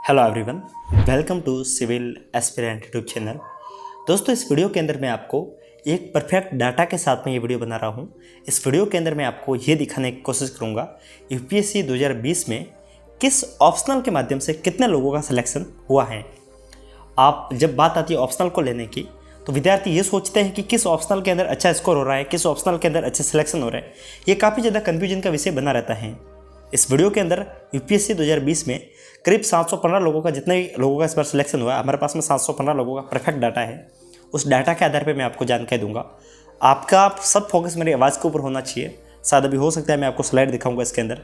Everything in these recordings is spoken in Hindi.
Hello everyone, welcome to civil aspirant YouTube channel. दोस्तों, इस वीडियो के अंदर मैं आपको एक परफेक्ट डाटा के साथ में ये वीडियो बना रहा हूँ। इस वीडियो के अंदर मैं आपको ये दिखाने की कोशिश करूँगा यूपीएससी 2020 में किस ऑप्शनल के माध्यम से कितने लोगों का सिलेक्शन हुआ है। आप जब बात आती है ऑप्शनल को लेने की तो विद्यार्थी ये सोचते हैं कि किस ऑप्शनल के अंदर अच्छा स्कोर हो रहा है, किस ऑप्शनल के अंदर अच्छे सिलेक्शन हो रहे हैं। ये काफ़ी ज़्यादा कन्फ्यूजन का विषय बना रहता है। इस वीडियो के अंदर यूपीएससी 2020 में करीब 715 लोगों का, जितने लोगों का इस बार सिलेक्शन हुआ है, हमारे पास में 715 लोगों का परफेक्ट डाटा है। उस डाटा के आधार पे मैं आपको जानकारी दूंगा। आपका सब फोकस मेरी आवाज़ के ऊपर होना चाहिए। शायद अभी हो सकता है मैं आपको स्लाइड दिखाऊंगा इसके अंदर।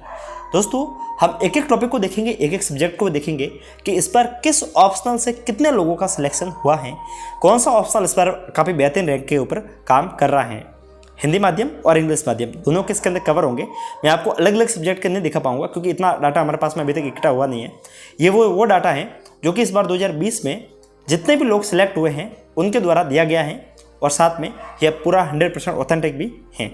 दोस्तों, हम एक एक टॉपिक को देखेंगे, एक एक सब्जेक्ट को देखेंगे कि इस बार किस ऑप्शनल से कितने लोगों का सिलेक्शन हुआ है, कौन सा ऑप्शनल इस बार काफ़ी बेहतरीन रैंक के ऊपर काम कर रहा है। हिंदी माध्यम और इंग्लिश माध्यम दोनों के इसके अंदर कवर होंगे। मैं आपको अलग अलग सब्जेक्ट के नहीं दिखा पाऊंगा क्योंकि इतना डाटा हमारे पास में अभी तक इकट्ठा हुआ नहीं है। ये वो डाटा है जो कि इस बार 2020 में जितने भी लोग सिलेक्ट हुए हैं उनके द्वारा दिया गया है और साथ में यह पूरा 100% ऑथेंटिक भी है।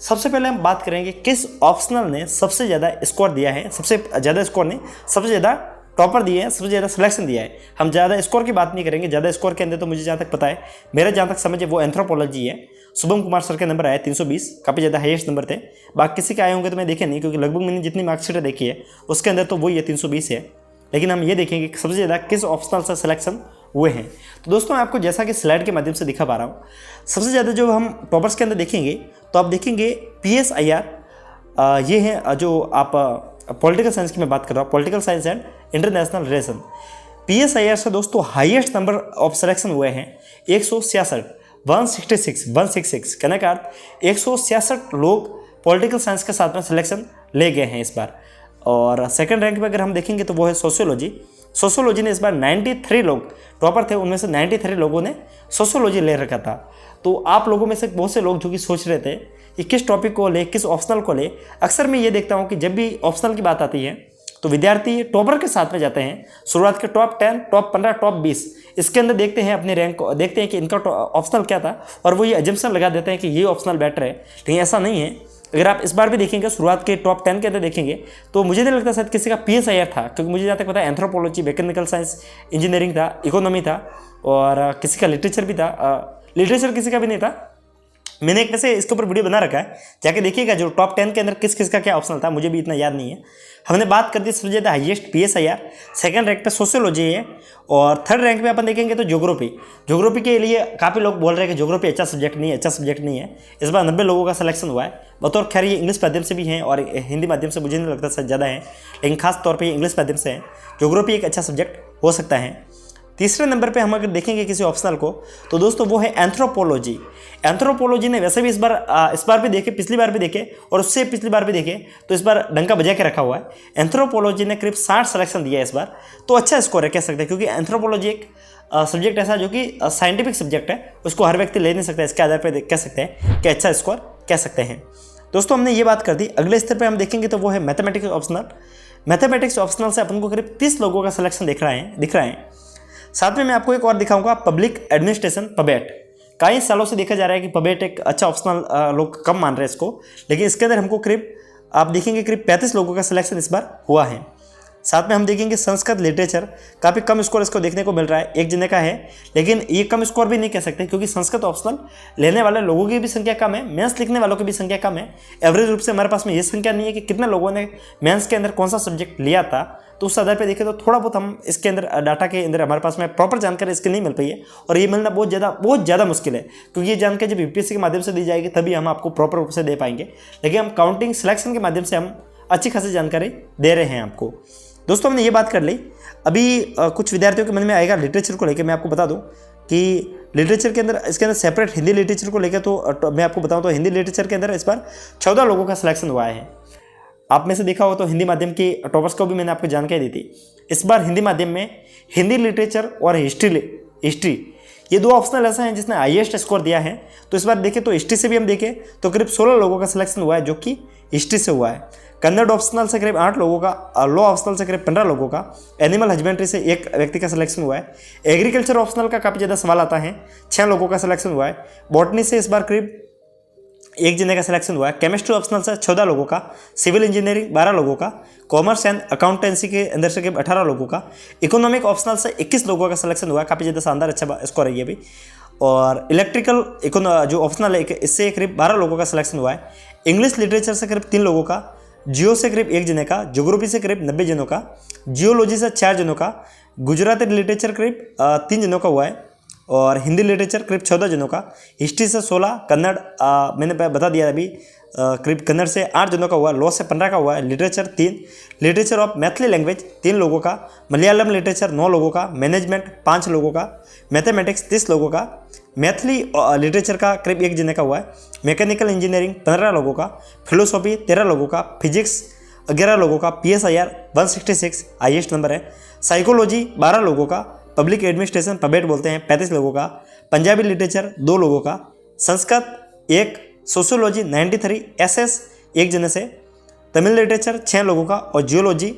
सबसे पहले हम बात करेंगे किस ऑप्शनल ने सबसे ज़्यादा स्कोर दिया है। सबसे ज़्यादा स्कोर ने सबसे ज़्यादा टॉपर दिए हैं, सबसे ज़्यादा सिलेक्शन दिया है। हम ज़्यादा स्कोर की बात नहीं करेंगे। ज़्यादा स्कोर के अंदर तो मुझे जहाँ तक पता है, मेरा जहाँ तक समझ है, वो एंथ्रोपोलॉजी है। शुभम कुमार सर के नंबर आए 320, काफ़ी ज़्यादा हाईएस्ट नंबर थे। बाकी किसी के आए होंगे तो मैं देखे नहीं, क्योंकि लगभग मैंने जितनी मार्कशीट देखी है उसके अंदर तो वही है, 320 है। लेकिन हम ये देखेंगे कि सबसे ज़्यादा किस ऑप्शनल से सिलेक्शन हुए हैं। तो दोस्तों, मैं आपको जैसा कि स्लाइड के माध्यम से दिखा पा रहा हूँ, सबसे ज़्यादा जो हम टॉपर्स के अंदर देखेंगे तो आप देखेंगे PSIR, ये है जो आप पॉलिटिकल साइंस की मैं बात कर रहा हूँ, political science and international relation. PSIR से दोस्तों हाईएस्ट नंबर ऑफ सिलेक्शन हुए हैं 166 कहने का अर्थ 166 लोग पॉलिटिकल साइंस के साथ में सिलेक्शन ले गए हैं इस बार। और सेकंड रैंक पे अगर हम देखेंगे तो वो है सोशियोलॉजी ने इस बार 93 लोग टॉपर थे, उनमें से 93 लोगों ने सोशियोलॉजी ले रखा था। तो आप लोगों में से बहुत से लोग जो कि सोच रहे थे कि किस टॉपिक को ले, किस ऑप्शनल को ले। अक्सर मैं ये देखता हूँ कि जब भी ऑप्शनल की बात आती है तो विद्यार्थी टॉपर के साथ में जाते हैं। शुरुआत के टॉप 10, टॉप 15, टॉप 20 इसके अंदर देखते हैं अपने रैंक को, देखते हैं कि इनका ऑप्शनल क्या था और वो ये एजम्पशन लगा देते हैं कि ये ऑप्शनल बेटर है। लेकिन ऐसा नहीं है। अगर आप इस बार भी देखेंगे, शुरुआत के टॉप 10 के अंदर देखेंगे तो मुझे नहीं लगता शायद किसी का PSIR था, क्योंकि मुझे जहाँ तक पता है एंथ्रोपोलॉजी, मैकेनिकल साइंस, इंजीनियरिंग था, इकोनॉमी था और किसी का लिटरेचर भी था। लिटरेचर किसी का भी नहीं था। मैंने एक वैसे इसके ऊपर वीडियो बना रखा है, जाके देखिएगा जो टॉप 10 के अंदर किस किस का क्या ऑप्शनल था, मुझे भी इतना याद नहीं है। हमने बात कर दी सबसे ज़्यादा हाईएस्ट PSIR, सेकंड रैंक पे सोशियोलॉजी है और थर्ड रैंक पे अपन देखेंगे तो ज्योग्राफी के लिए काफ़ी लोग बोल रहे हैं कि ज्योग्राफी अच्छा सब्जेक्ट नहीं है। इस बार 90 लोगों का सिलेक्शन हुआ है। बतौर खैर ये इंग्लिश माध्यम से भी हैं और हिंदी माध्यम से मुझे नहीं लगता शायद ज़्यादा है, लेकिन खास तौर पर ये इंग्लिश माध्यम से है। ज्योग्राफी एक अच्छा सब्जेक्ट हो सकता है। तीसरे नंबर पे हम अगर देखेंगे किसी ऑप्शनल को तो दोस्तों वो है एंथ्रोपोलॉजी ने वैसे भी इस बार भी देखे, पिछली बार भी देखे और उससे पिछली बार भी देखे, तो इस बार डंका बजा के रखा हुआ है। एंथ्रोपोलॉजी ने करीब 60 सिलेक्शन दिया है इस बार, तो अच्छा स्कोर है कह सकते हैं, क्योंकि एंथ्रोपोलॉजी एक सब्जेक्ट ऐसा जो कि साइंटिफिक सब्जेक्ट है, उसको हर व्यक्ति ले नहीं सकता। इसके आधार पर कह सकते हैं कि अच्छा स्कोर कह सकते हैं। दोस्तों, हमने ये बात कर दी। अगले स्तर पर हम देखेंगे तो वो है मैथमेटिक्स ऑप्शनल से अपन को करीब 30 लोगों का सिलेक्शन दिख रहा है। साथ में मैं आपको एक और दिखाऊंगा, पब्लिक एडमिनिस्ट्रेशन पबेट। कई सालों से देखा जा रहा है कि पबेट एक अच्छा ऑप्शनल लोग कम मान रहे हैं इसको, लेकिन इसके अंदर हमको करीब आप देखेंगे करीब 35 लोगों का सिलेक्शन इस बार हुआ है। साथ में हम देखेंगे संस्कृत लिटरेचर, काफ़ी कम स्कोर इसको देखने को मिल रहा है, एक जने का है, लेकिन ये कम स्कोर भी नहीं कह सकते क्योंकि संस्कृत ऑप्शनल लेने वाले लोगों की भी संख्या कम है, मेंस लिखने वालों की भी संख्या कम है। एवरेज रूप से हमारे पास में ये संख्या नहीं है कि कितने लोगों ने मेंस के अंदर कौन सा सब्जेक्ट लिया था। तो उस आधार पर देखें तो थोड़ा बहुत हम इसके अंदर डाटा के अंदर हमारे पास में प्रॉपर जानकारी इसकी नहीं मिल पाई है और ये मिलना बहुत ज़्यादा मुश्किल है, क्योंकि ये जानकारी जब यूपीएससी के माध्यम से दी जाएगी तभी हम आपको प्रॉपर रूप से दे पाएंगे। लेकिन हम काउंटिंग सिलेक्शन के माध्यम से हम अच्छी खासी जानकारी दे रहे हैं आपको। दोस्तों, हमने ये बात कर ली। अभी कुछ विद्यार्थियों के मन में आएगा लिटरेचर को लेकर। मैं आपको बता दूं कि लिटरेचर के अंदर, इसके अंदर सेपरेट हिंदी लिटरेचर को लेकर तो मैं आपको बताऊं तो हिंदी लिटरेचर के अंदर इस बार 14 लोगों का सिलेक्शन हुआ है। आप में से देखा हो तो हिंदी माध्यम के टॉपर्स को भी मैंने आपको जानकारी दी थी। इस बार हिंदी माध्यम में हिंदी लिटरेचर और हिस्ट्री ये दो ऑप्शनल ऐसा हैं जिसने हाईएस्ट स्कोर दिया है। तो इस बार देखें तो हिस्ट्री से भी हम देखें तो करीब 16 लोगों का सिलेक्शन हुआ है जो कि हिस्ट्री से हुआ है। कन्नड़ ऑप्शनल से करीब 8 लोगों का, लॉ ऑप्शनल से करीब 15 लोगों का, एनिमल हस्बेंड्री से एक व्यक्ति का सिलेक्शन हुआ है। एग्रीकल्चर ऑप्शनल का काफ़ी ज़्यादा सवाल आता है, 6 लोगों का सिलेक्शन हुआ है। बॉटनी से इस बार करीब 1 जने का सिलेक्शन हुआ है। केमिस्ट्री ऑप्शनल से 14 लोगों का, सिविल इंजीनियरिंग 12 लोगों का, कॉमर्स एंड अकाउंटेंसी के अंदर से करीब 18 लोगों का, इकोनॉमिक ऑप्शनल से 21 लोगों का सिलेक्शन हुआ है। काफ़ी ज़्यादा शानदार अच्छा स्कोर है ये भी। और इलेक्ट्रिकल जो ऑप्शनल है इससे करीब 12 लोगों का सिलेक्शन हुआ है। इंग्लिश लिटरेचर से करीब 3 लोगों का, जियो से करीब 1 जने का, ज्योग्राफी से करीब 90 जनों का, जियोलॉजी से 4 जनों का, गुजराती लिटरेचर करीब 3 जनों का हुआ है, और हिंदी लिटरेचर करीब 14 जनों का, हिस्ट्री से 16, कन्नड़ मैंने बता दिया अभी करीब कन्नड़ से 8 जनों का हुआ, लॉ से 15 का हुआ है, literature 3, literature of Maithili language 3 लोगों का, मलयालम लिटरेचर 9 लोगों का, मैनेजमेंट 5 लोगों का, मैथमेटिक्स 30 लोगों का, मैथिली लिटरेचर का करीब 1 जने का हुआ है, मैकेनिकल इंजीनियरिंग 15 लोगों का, फिलोसॉफी 13 लोगों का, फिजिक्स 11 लोगों का, PSIR 166 हाईएस्ट नंबर है, साइकोलॉजी 12 लोगों का, पब्लिक एडमिनिस्ट्रेशन पबेट बोलते हैं 35 लोगों का, पंजाबी लिटरेचर 2 लोगों का, संस्कृत 1, सोशियोलॉजी 93, SS 1 जने से, तमिल लिटरेचर 6 लोगों का, और जियोलॉजी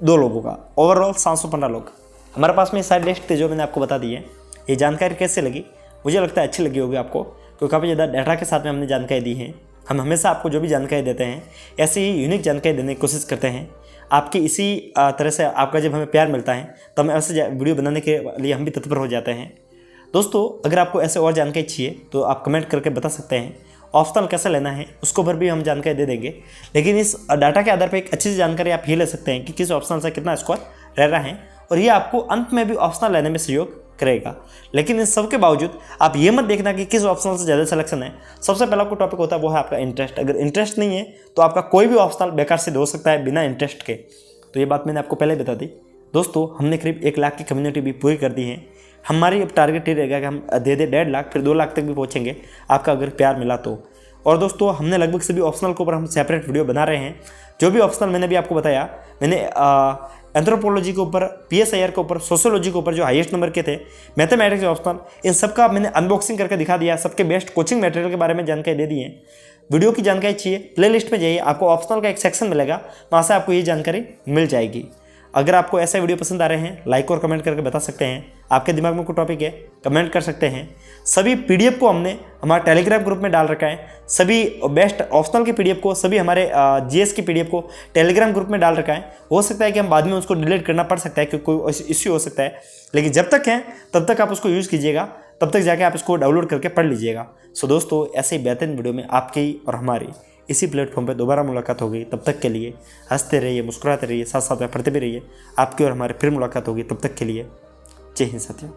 2 लोगों का। ओवरऑल 715 लोग हमारे पास में सारे लिस्ट थे जो मैंने आपको बता दी है। ये जानकारी कैसे लगी? मुझे लगता है अच्छी लगी होगी आपको, क्योंकि काफ़ी ज़्यादा डाटा के साथ में हमने जानकारी दी है। हम हमेशा आपको जो भी जानकारी देते हैं ऐसी ही यूनिक जानकारी देने की कोशिश करते हैं। आपकी इसी तरह से आपका जब हमें प्यार मिलता है तो हम ऐसे वीडियो बनाने के लिए हम भी तत्पर हो जाते हैं। दोस्तों, अगर आपको ऐसे और जानकारी चाहिए तो आप कमेंट करके बता सकते हैं। ऑप्शनल कैसे लेना है उसको पर भी हम जानकारी दे देंगे, लेकिन इस डाटा के आधार पर एक अच्छी सी जानकारी आप ये ले सकते हैं कि किस ऑप्शनल से कितना स्कोर रह रहा है, और ये आपको अंत में भी ऑप्शनल लेने में सहयोग करेगा। लेकिन इन सब के बावजूद आप ये मत देखना कि किस ऑप्शनल से ज़्यादा सिलेक्शन है। सबसे पहला आपको टॉपिक होता है वो है आपका इंटरेस्ट। अगर इंटरेस्ट नहीं है तो आपका कोई भी ऑप्शनल बेकार सिद्ध हो सकता है बिना इंटरेस्ट के। तो ये बात मैंने आपको पहले बता दी। दोस्तों, हमने करीब 1 लाख की कम्युनिटी भी पूरी कर दी है। हमारी अब टारगेट ये रहेगा कि हम दे 1.5 लाख, फिर 2 लाख तक भी पहुँचेंगे आपका अगर प्यार मिला तो। और दोस्तों, हमने लगभग सभी ऑप्शनल के ऊपर हम सेपरेट वीडियो बना रहे हैं। जो भी ऑप्शनल मैंने भी आपको बताया, मैंने एंथ्रोपोलॉजी के ऊपर, PSIR के ऊपर, सोशियोलॉजी के ऊपर जो हाईएस्ट नंबर के थे, मैथमेटिक्स ऑप्शनल, इन सबका मैंने अनबॉक्सिंग करके दिखा दिया। सबके बेस्ट कोचिंग मटेरियल के बारे में जानकारी दे दी है। वीडियो की जानकारी चाहिए, प्लेलिस्ट में जाइए, आपको ऑप्शनल का एक सेक्शन मिलेगा, वहाँ से आपको ये जानकारी मिल जाएगी। अगर आपको ऐसे वीडियो पसंद आ रहे हैं, लाइक और कमेंट करके बता सकते हैं। आपके दिमाग में कोई टॉपिक है, कमेंट कर सकते हैं। सभी PDF को हमने हमारे टेलीग्राम ग्रुप में डाल रखा है। सभी बेस्ट ऑप्शनल के PDF को, सभी हमारे GS की PDF को टेलीग्राम ग्रुप में डाल रखा है। हो सकता है कि हम बाद में उसको डिलीट करना पड़ सकता है, क्योंकि कोई इश्यू हो सकता है, लेकिन जब तक है तब तक आप उसको यूज़ कीजिएगा, तब तक जाके आप इसको डाउनलोड करके पढ़ लीजिएगा। सो दोस्तों, ऐसे ही बेहतरीन वीडियो में आपकी और हमारी इसी प्लेटफॉर्म पे दोबारा मुलाकात होगी। तब तक के लिए हंसते रहिए, मुस्कुराते रहिए, साथ साथ में पढ़ते भी रहिए। आपकी और हमारी फिर मुलाकात होगी। तब तक के लिए जय हिंद साथियों।